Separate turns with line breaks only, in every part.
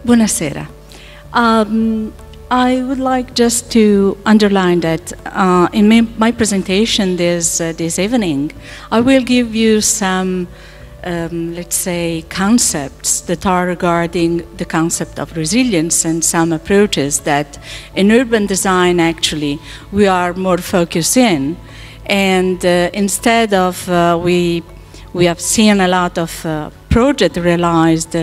Buonasera. I would like just to underline that in my presentation this evening, I will give you some, let's say, concepts that are regarding the concept of resilience and some approaches that in urban design actually we are more focused in. And instead of, we have seen a lot of projects realized,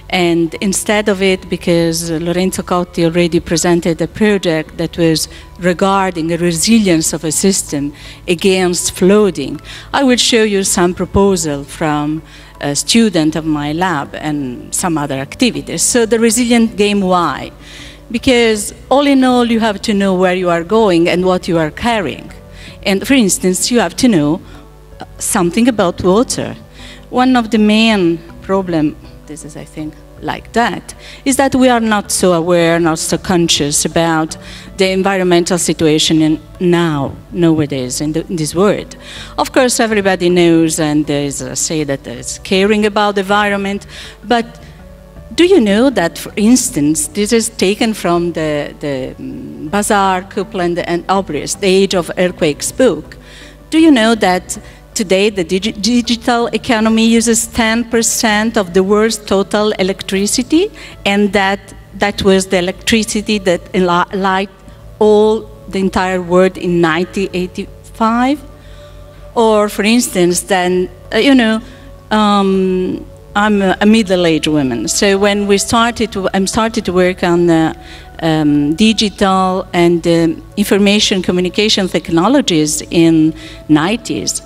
and instead of it, because Lorenzo Cotti already presented a project that was regarding the resilience of a system against flooding, I will show you some proposal from a student of my lab and some other activities. So the resilient game, why? Because all in all, you have to know where you are going and what you are carrying. And for instance, you have to know something about water. One of the main problems, this is, I think, like that, is that we are not so aware, not so conscious about the environmental situation nowadays in this world. Of course, everybody knows and there's a say that is caring about the environment, but do you know that, for instance, this is taken from the Bazar, Copeland, and Obrist, The Age of Earthquakes book. Do you know that today the digital economy uses 10% of the world's total electricity, and that was the electricity that light the entire world in 1985? Or, for instance, then, you know, I'm a middle-aged woman, so when I started to work on digital and information communication technologies in 90s,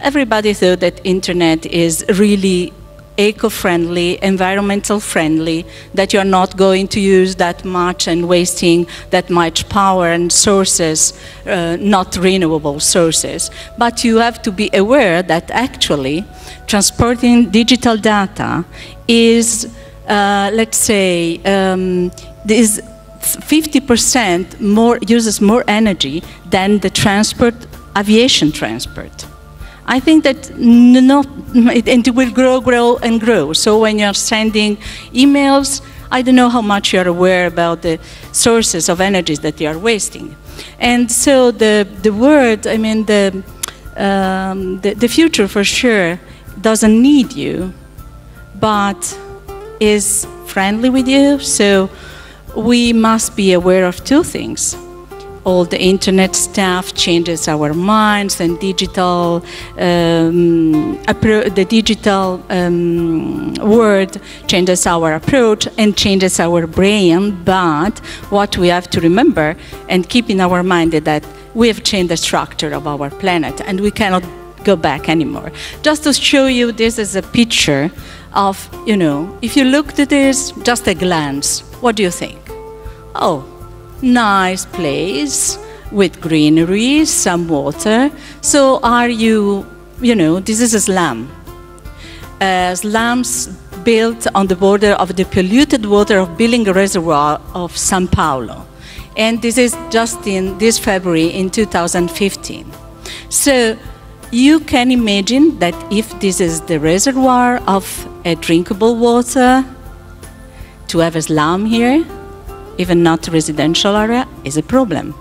everybody thought that internet is really eco-friendly, environmental-friendly, that you're not going to use that much and wasting that much power and sources, not renewable sources. But you have to be aware that actually transporting digital data is, let's say, is 50% more, uses more energy than the aviation transport. I think that it will grow and grow. So when you're sending emails, I don't know how much you're aware about the sources of energies that you're wasting. And so the word, I mean, the future for sure doesn't need you, but is friendly with you. So we must be aware of two things. All the internet stuff changes our minds, and the digital world changes our approach and changes our brain. But what we have to remember and keep in our mind is that we have changed the structure of our planet and we cannot go back anymore. Just to show you, this is a picture of, you know, if you looked at this, just a glance, what do you think? Oh, nice place with greenery, some water. So are you know, this is a slum. Slums built on the border of the polluted water of Billing Reservoir of São Paulo. And this is just in this February in 2015. So you can imagine that if this is the reservoir of a drinkable water, to have a slum here, even not a residential area, is a problem.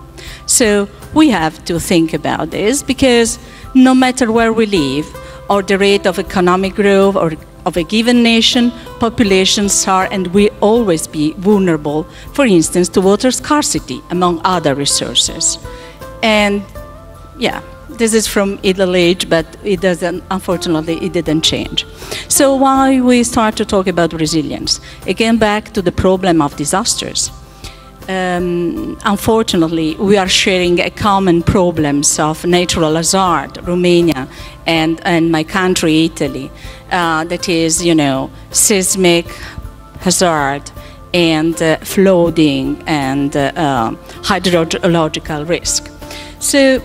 So we have to think about this, because no matter where we live, or the rate of economic growth or of a given nation, populations are and will always be vulnerable, for instance, to water scarcity, among other resources. And yeah, this is from Middle Age, but it doesn't, unfortunately, it didn't change. So why we start to talk about resilience? Again, back to the problem of disasters. Unfortunately, we are sharing a common problems of natural hazard, Romania and my country, Italy. That is, you know, seismic hazard and flooding and hydrological risk. So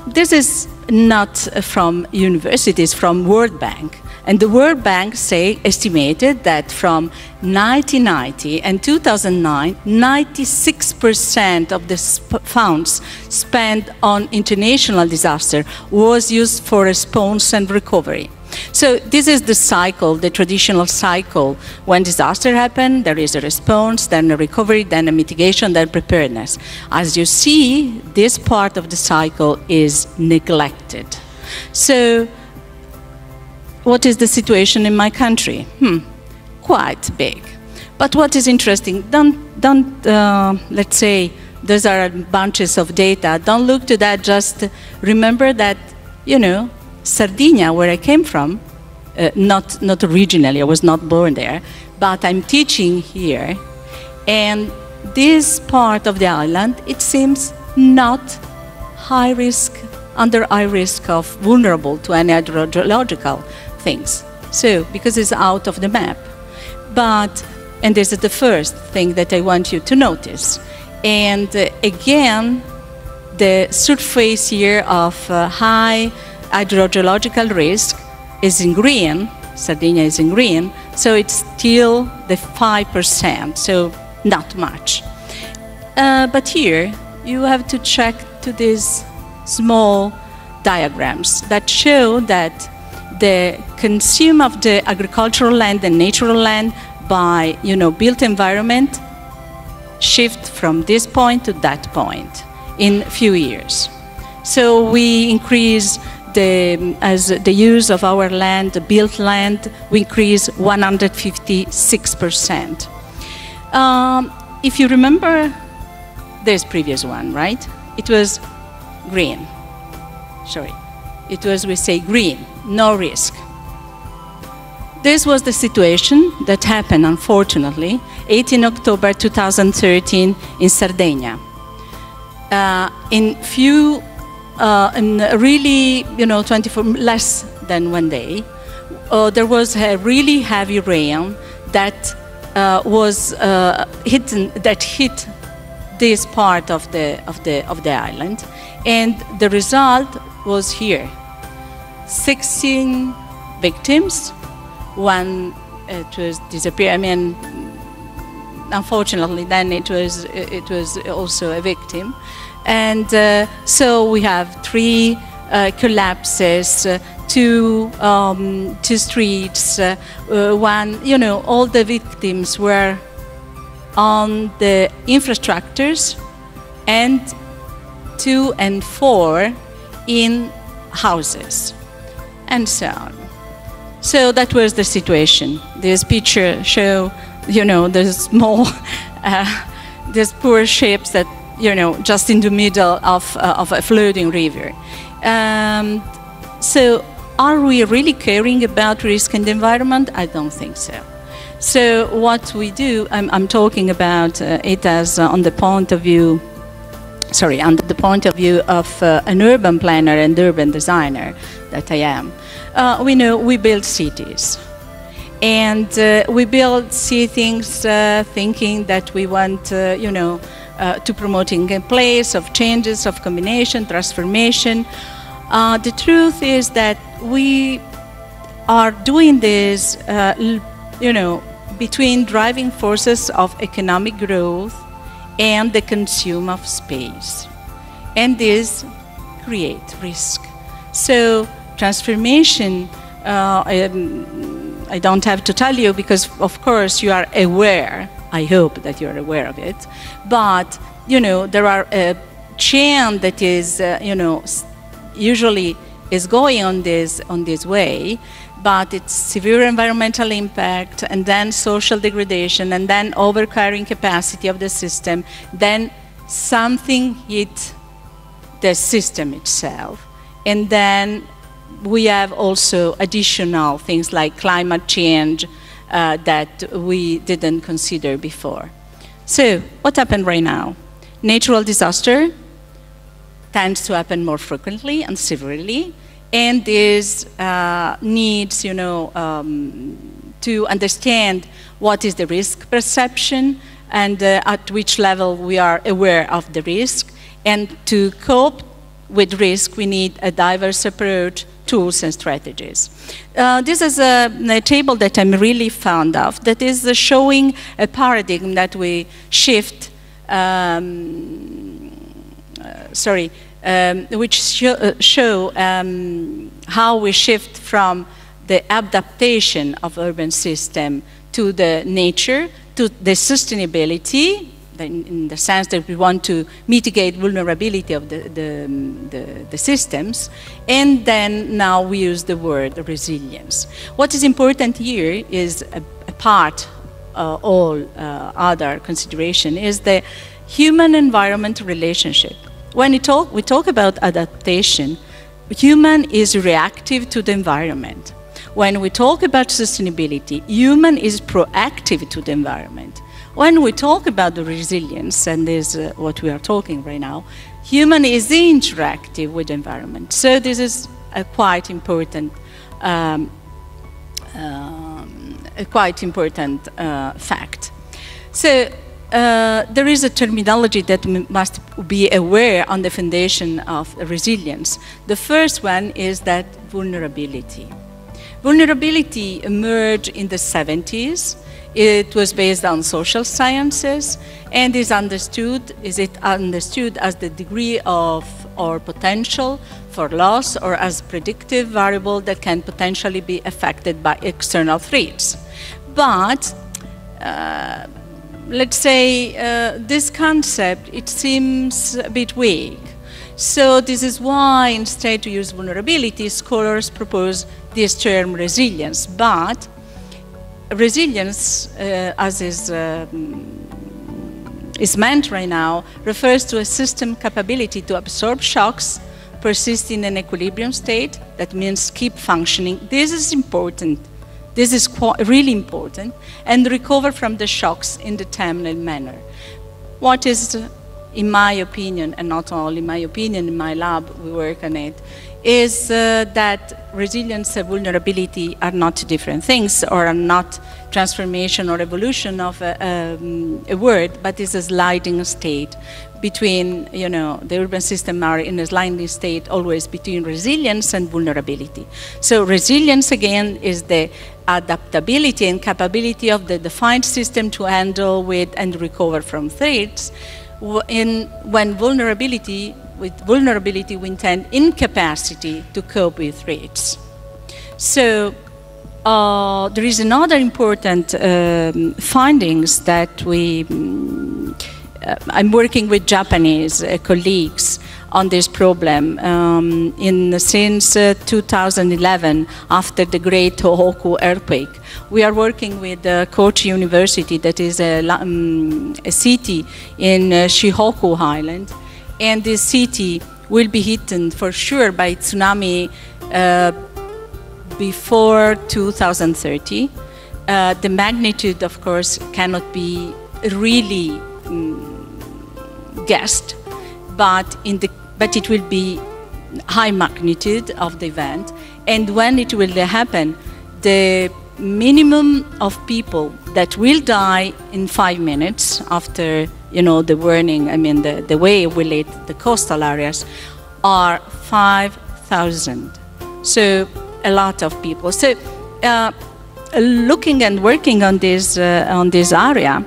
this is not from universities, from World Bank. And the World Bank estimated that from 1990 and 2009, 96% of the funds spent on international disaster was used for response and recovery. So this is the cycle, the traditional cycle. When disaster happens, there is a response, then a recovery, then a mitigation, then preparedness. As you see, this part of the cycle is neglected. So what is the situation in my country? Quite big. But what is interesting, let's say, those are bunches of data. Don't look to that, just remember that, you know, Sardinia, where I came from, not originally, I was not born there, but I'm teaching here, and this part of the island, it seems not high risk, under high risk of vulnerable to any hydrological things. So, because it's out of the map. But, and this is the first thing that I want you to notice. And again, the surface here of high hydrogeological risk is in green, Sardinia is in green, so it's still the 5%, so not much. But here, you have to check to these small diagrams that show that the consume of the agricultural land and natural land by, you know, built environment shift from this point to that point in a few years. So we increase as the use of our land, the built land, we increase 156%. If you remember this previous one, right? It was green. Sorry. It was, we say, green, no risk. This was the situation that happened, unfortunately, 18 October 2013 in Sardinia. In really, you know, 24, less than 1 day, there was a really heavy rain that hit this part of the island, and the result was here: 16 victims. One was disappeared. I mean, unfortunately, then it was also a victim, and so we have 3 collapses, 2 streets. One, you know, all the victims were on the infrastructures, and 2 and 4 in houses, and so on. So that was the situation. This picture show, you know, the small, these poor ships that, you know, just in the middle of a floating river. So are we really caring about risk in the environment? I don't think so. So what we do, I'm talking about it as on the point of view, sorry, under the point of view of an urban planner and urban designer that I am. We know we build cities, and we build cities thinking that we want, you know, to promoting a place of changes, of combination, transformation. The truth is that we are doing this, you know, between driving forces of economic growth and the consume of space, and this creates risk. So transformation, I don't have to tell you, because of course you are aware, I hope that you are aware of it, but you know, there are a chain that is, you know, usually is going on this way, but it's severe environmental impact, and then social degradation, and then overcarrying capacity of the system, then something hit the system itself, and then we have also additional things like climate change that we didn't consider before. So what happened right now? Natural disaster tends to happen more frequently and severely, and this needs, you know, to understand what is the risk perception and at which level we are aware of the risk, and to cope with risk we need a diverse approach, tools and strategies. This is a table that I'm really fond of, that is showing a paradigm that we shift, which show how we shift from the adaptation of urban system to the nature, to the sustainability, in the sense that we want to mitigate vulnerability of the systems, and then now we use the word resilience. What is important here is apart all other consideration is the human-environment relationship. When we talk about adaptation, human is reactive to the environment. When we talk about sustainability, human is proactive to the environment. When we talk about the resilience, and this is what we are talking right now, human is interactive with the environment. So this is a quite important fact. So there is a terminology that we must be aware on the foundation of resilience. The first one is that vulnerability. Vulnerability emerged in the 70s. It was based on social sciences and is understood as the degree of or potential for loss or as predictive variable that can potentially be affected by external threats. But let's say this concept, it seems a bit vague. So this is why instead to use vulnerability, scholars propose this term resilience. But resilience, as is meant right now, refers to a system capability to absorb shocks, persist in an equilibrium state, that means keep functioning. This is important. This is really important, and recover from the shocks in a determined manner. What is, in my opinion, and not only my opinion, in my lab we work on it, is that resilience and vulnerability are not different things, or are not transformation or evolution of a word, but is a sliding state between, you know, the urban system are in a sliding state always between resilience and vulnerability. So resilience, again, is the adaptability and capability of the defined system to handle with and recover from threats. When vulnerability, with vulnerability we intend incapacity to cope with threats. So there is another important findings that I'm working with Japanese colleagues on this problem since 2011, after the Great Tohoku earthquake. We are working with Kochi University, that is a city in Shihoku Island, and this city will be hit for sure by tsunami before 2030. The magnitude, of course, cannot be really guessed, but it will be high magnitude of the event. And when it will happen, the minimum of people that will die in 5 minutes after, you know, the warning, I mean the wave will hit the coastal areas, are 5,000. So a lot of people. So looking and working on this area,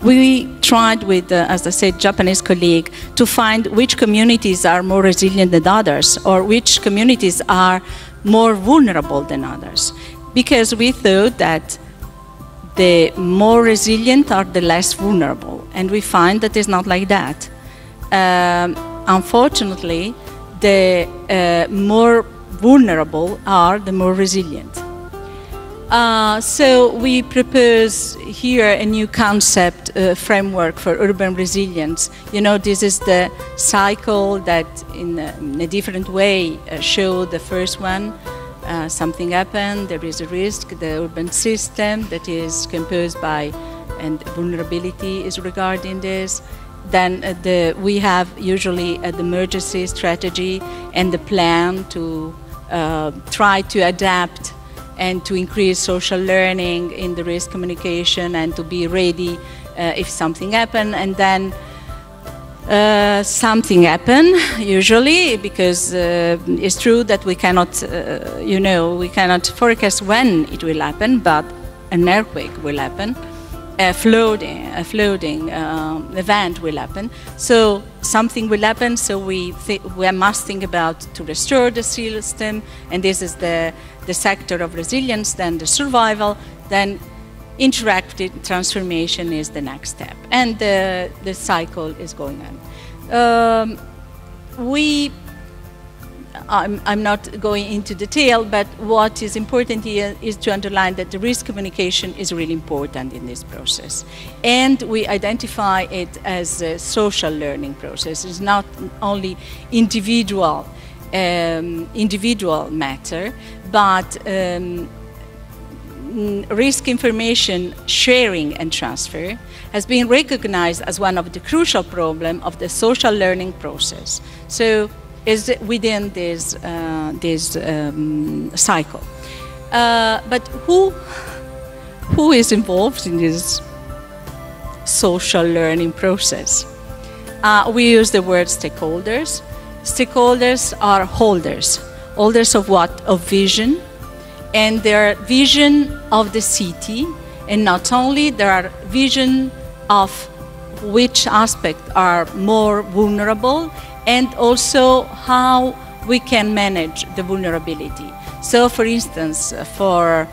we tried with, as I said, Japanese colleague to find which communities are more resilient than others, or which communities are more vulnerable than others. Because we thought that the more resilient are the less vulnerable, and we find that it's not like that. Unfortunately, the more vulnerable are the more resilient. So we propose here a new concept framework for urban resilience. You know, this is the cycle that in a different way show the first one. Something happened, there is a risk, the urban system that is composed by, and vulnerability is regarding this. Then we have usually the emergency strategy and the plan to try to adapt and to increase social learning in the risk communication and to be ready if something happens. And then something happens, usually, because it's true that we cannot, we cannot forecast when it will happen, but an earthquake will happen. a flooding event will happen. So something will happen, so we must think about to restore the system, and this is the sector of resilience, then the survival, then interactive transformation is the next step. And the cycle is going on. I'm not going into detail, but what is important here is to underline that the risk communication is really important in this process. And we identify it as a social learning process. It's not only individual matter, but risk information sharing and transfer has been recognized as one of the crucial problems of the social learning process. So is within this cycle. But who is involved in this social learning process? We use the word stakeholders. Stakeholders are holders of what? Of vision, and their vision of the city, and not only their vision of which aspects are more vulnerable, and also how we can manage the vulnerability. So, for instance, for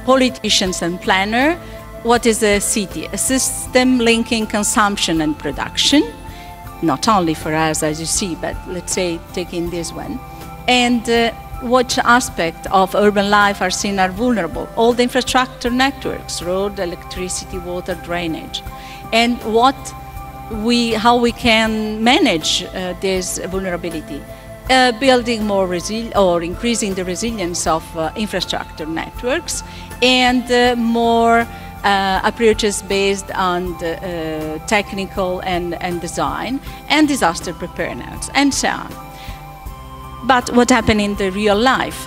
politicians and planners, what is a city? A system linking consumption and production, not only for us, as you see, but let's say taking this one. And what aspect of urban life are seen are vulnerable? All the infrastructure networks, road, electricity, water, drainage. And how we can manage this vulnerability, building more or increasing the resilience of infrastructure networks, and more approaches based on the technical and design and disaster preparedness and so on. But what happened in the real life?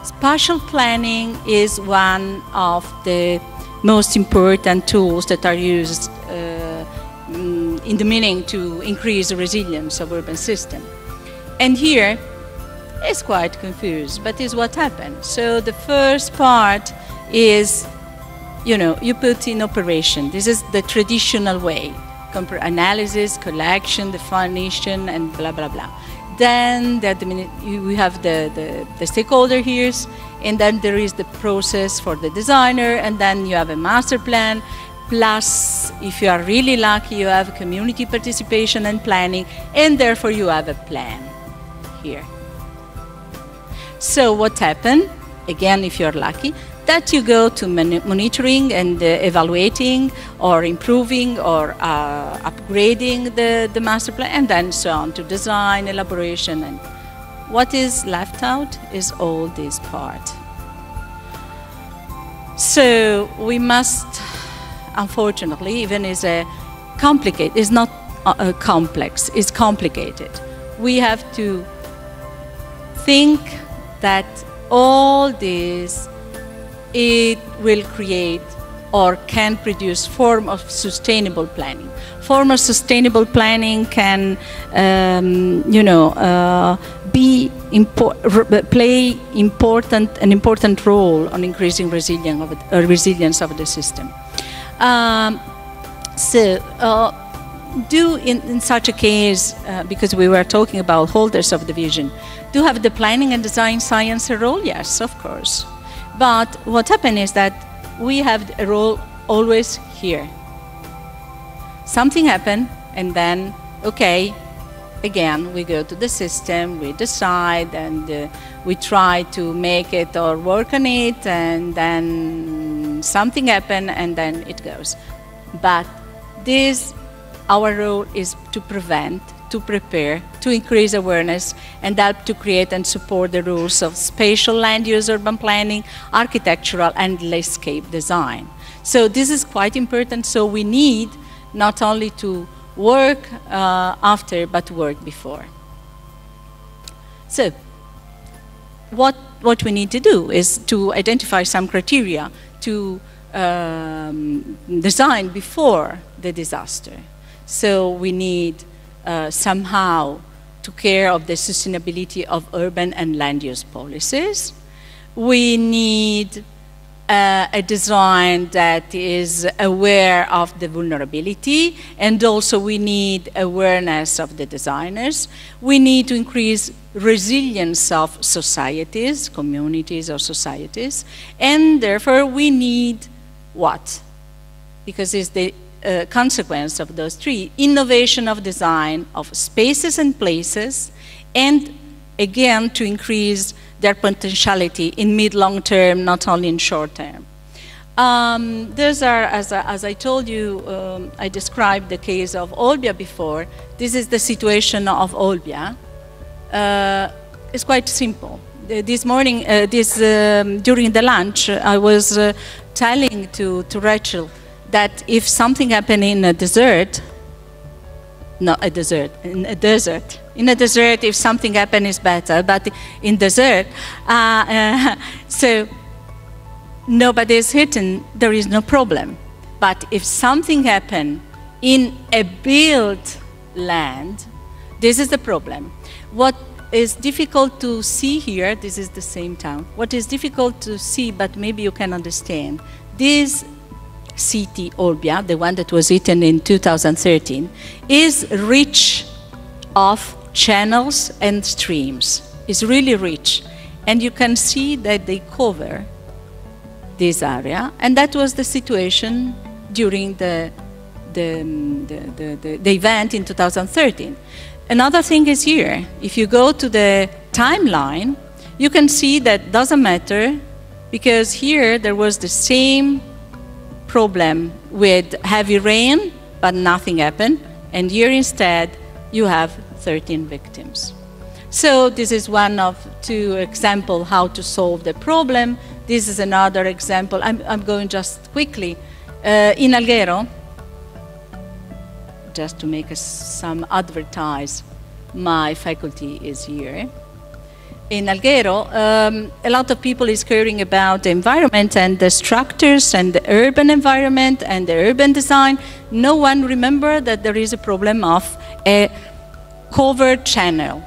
Spatial planning is one of the most important tools that are used in the meaning to increase the resilience of urban system. And here it's quite confused, but is what happened. So the first part is, you put in operation. This is the traditional way: analysis, collection, definition, and blah blah blah. Then we have the stakeholder here, and then there is the process for the designer, and then you have a master plan. Plus, if you are really lucky, you have community participation and planning, and therefore you have a plan here. So what happened? Again, if you're lucky, that you go to monitoring and evaluating or improving or upgrading the master plan, and then so on to design, elaboration. And what is left out is all this part. So we must, unfortunately, even is a complicated, it's not complex, it's complicated. We have to think that all this, it will create or can produce form of sustainable planning. Form of sustainable planning can, play an important role on increasing resilience of the system. Do in such a case, because we were talking about holders of the vision, do have the planning and design science a role? Yes, of course. But what happened is that we have a role always here. Something happened, and then, okay, again, we go to the system, we decide, and we try to make it or work on it, and then something happened, and then it goes. But our role is to prevent, to prepare, to increase awareness, and help to create and support the rules of spatial land use, urban planning, architectural, and landscape design. So this is quite important. So we need not only to work after, but work before. So what we need to do is to identify some criteria to design before the disaster. So we need somehow to care of the sustainability of urban and land use policies. We need a design that is aware of the vulnerability, and also we need awareness of the designers. We need to increase resilience of societies, communities or societies, and therefore we need what? Because it's the consequence of those three: innovation of design of spaces and places, and again to increase their potentiality in mid-long term, not only in short term. Those are, as I told you, I described the case of Olbia before. This is the situation of Olbia. It's quite simple. This morning, during the lunch, I was telling to Rachel that if something happened in a desert, not a desert, in a desert. In a desert, if something happens, it's better. But in desert, so nobody is hidden, there is no problem. But if something happens in a built land, this is the problem. What is difficult to see here, this is the same town. What is difficult to see, but maybe you can understand, this city, Olbia, the one that was eaten in 2013, is rich of channels and streams. It's really rich. And you can see that they cover this area. And that was the situation during the event in 2013. Another thing is here. If you go to the timeline, you can see that doesn't matter, because here there was the same problem with heavy rain, but nothing happened. And here instead, you have 13 victims. So this is one of two examples how to solve the problem. This is another example. I'm going just quickly. In Alghero, just to make some advertise, my faculty is here. In Alghero, a lot of people is caring about the environment and the structures and the urban environment and the urban design. No one remember that there is a problem of a covered channel.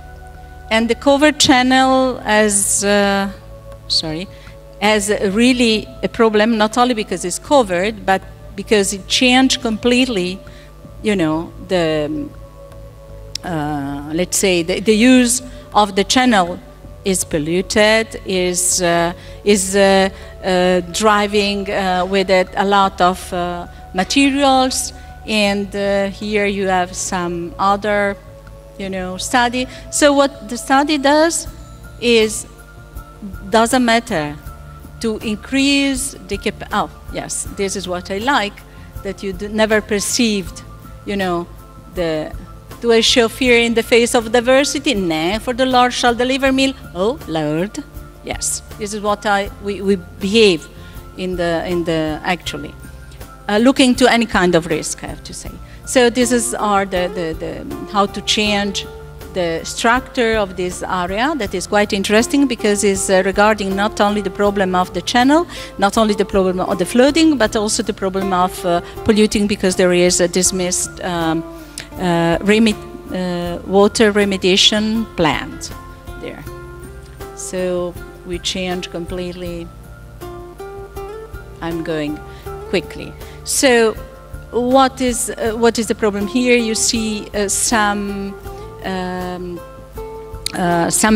And the covered channel has really a problem, not only because it's covered, but because it changed completely, you know, the, let's say, the use of the channel is polluted, is driving with it a lot of materials, and here you have some other, you know, study. So what the study does is, doesn't matter to increase the oh yes, this is what I like, that you never perceived, you know, the. Do I show fear in the face of diversity? Nay, for the Lord shall deliver me. Oh, Lord. Yes, this is what we behave in the actually. Looking to any kind of risk, I have to say. So this is how to change the structure of this area. That is quite interesting, because it's regarding not only the problem of the channel, not only the problem of the flooding, but also the problem of polluting, because there is a dismissed water remediation plant there. So we change completely. I'm going quickly. So what is the problem here? You see some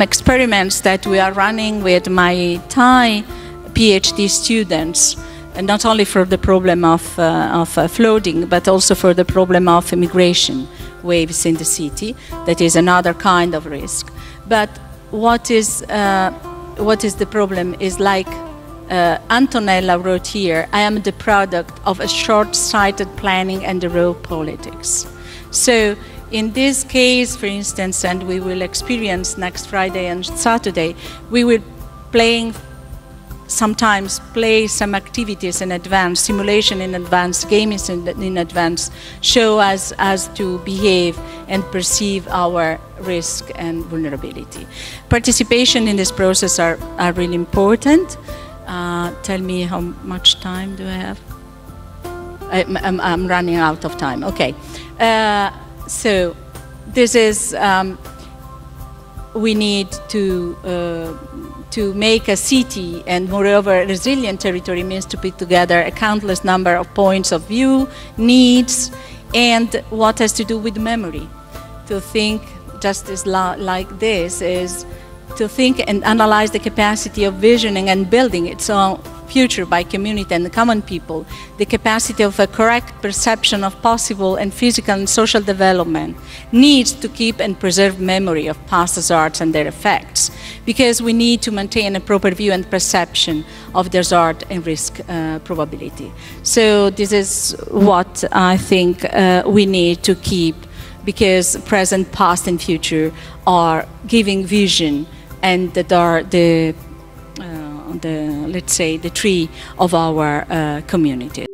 experiments that we are running with my Thai PhD students, and not only for the problem of flooding, but also for the problem of immigration waves in the city. That is another kind of risk. But what is the problem is, like Antonella wrote here, I am the product of a short-sighted planning and the raw politics. So in this case, for instance, and we will experience next Friday and Saturday, we will sometimes play some activities in advance, simulation in advance, games in advance, show us as to behave and perceive our risk and vulnerability. Participation in this process are really important. Tell me how much time do I have? I'm running out of time. Okay. So this is, we need to to make a city and moreover a resilient territory means to put together a countless number of points of view, needs, and what has to do with memory. To think just as like this is to think and analyze the capacity of visioning and building its own future by community and the common people, the capacity of a correct perception of possible and physical and social development, needs to keep and preserve memory of past hazards and their effects, because we need to maintain a proper view and perception of the hazard and risk probability. So this is what I think we need to keep, because present, past, and future are giving vision, and that are the let's say, the tree of our community.